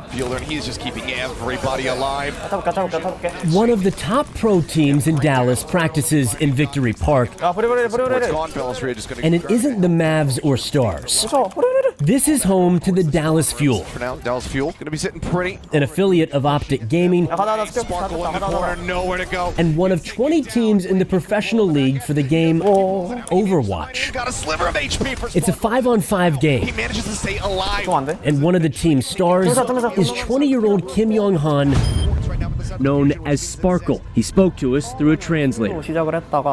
Fielder, and he's just keeping everybody alive. One of the top pro teams in Dallas practices in Victory Park, and it isn't the Mavs or Stars. This is home to the Dallas Fuel. For now, Dallas Fuel going to be sitting pretty. An affiliate of Optic Gaming, Sparkle in the corner, nowhere to go. and one of 20 teams in the professional league for the game Overwatch. Got a sliver of HP for It's a 5-on-5 game. He manages to stay alive. And one of the team's stars is 20-year-old Kim Young-han, known as Sparkle. He spoke to us through a translator.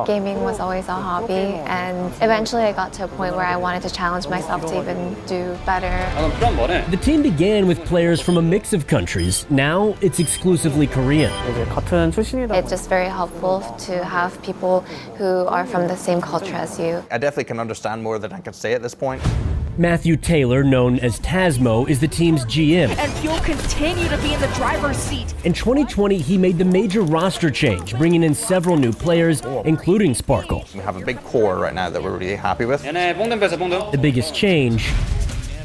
Gaming was always a hobby, and eventually I got to a point where I wanted to challenge myself to even do better. The team began with players from a mix of countries. Now it's exclusively Korean. It's just very helpful to have people who are from the same culture as you. I definitely can understand more than I can say at this point. Matthew Taylor, known as Tasmo, is the team's GM. And Fuel continue to be in the driver's seat. In 2020, he made the major roster change, bringing in several new players, including Sparkle. We have a big core right now that we're really happy with. The biggest change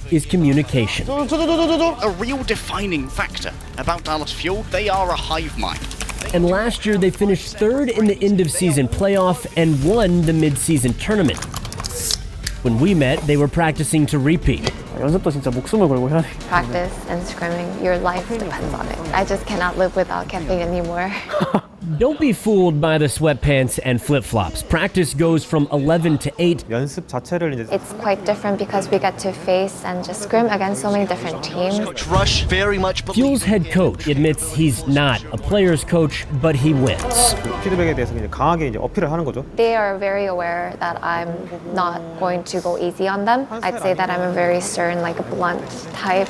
is communication. A real defining factor about Dallas Fuel, they are a hive mind. And last year, they finished third in the end-of-season playoff and won the mid-season tournament. When we met, they were practicing to repeat. Practice and scrimming, your life depends on it. I just cannot live without caffeine anymore. Don't be fooled by the sweatpants and flip-flops. Practice goes from 11 to 8. It's quite different because we get to face and just scrim against so many different teams. Coach Rush very much believes Fuel's head coach admits he's not a player's coach, but he wins. They are very aware that I'm not going to go easy on them. I'd say that I'm a very stern, like a blunt type.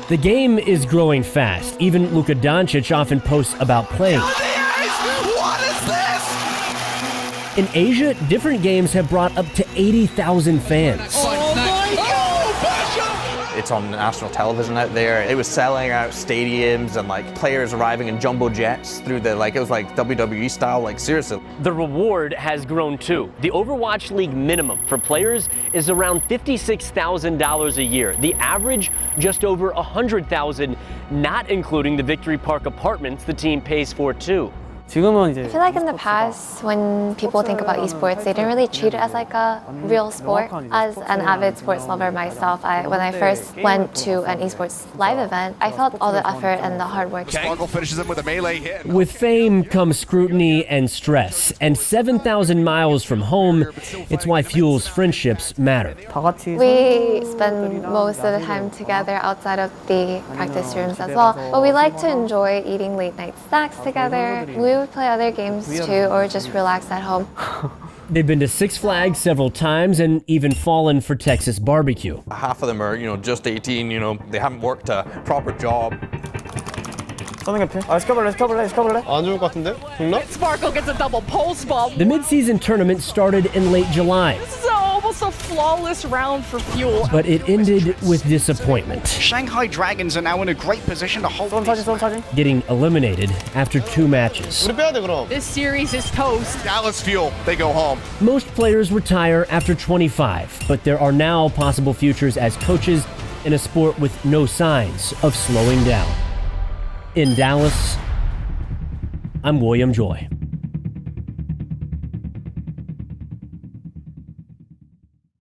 The game is growing fast. Even Luka Doncic often posts about playing. What is this? In Asia, different games have brought up to 80,000 fans. It's on national television out there. It was selling out stadiums and like players arriving in jumbo jets through the it was like WWE style, like seriously. The reward has grown too. The Overwatch League minimum for players is around $56,000 a year. The average, just over $100,000, not including the Victory Park apartments the team pays for too. I feel like in the past, when people think about esports, they didn't really treat it as like a real sport. As an avid sports lover myself, when I first went to an esports live event, I felt all the effort and the hard work. Sparkle finishes him with a melee hit. With fame comes scrutiny and stress, and 7,000 miles from home, it's why Fuel's friendships matter. We spend most of the time together outside of the practice rooms as well, but we like to enjoy eating late night snacks together. We would play other games too, or just relax at home. They've been to Six Flags several times and even fallen for Texas barbecue. Half of them are, just 18, they haven't worked a proper job. Sparkle gets a double pulse bomb. The mid-season tournament started in late July. This is almost a flawless round for Fuel. But it ended with disappointment. Shanghai Dragons are now in a great position to hold this. Getting eliminated after 2 matches. This series is toast. Dallas Fuel, they go home. Most players retire after 25, but there are now possible futures as coaches in a sport with no signs of slowing down. In Dallas, I'm William Joy.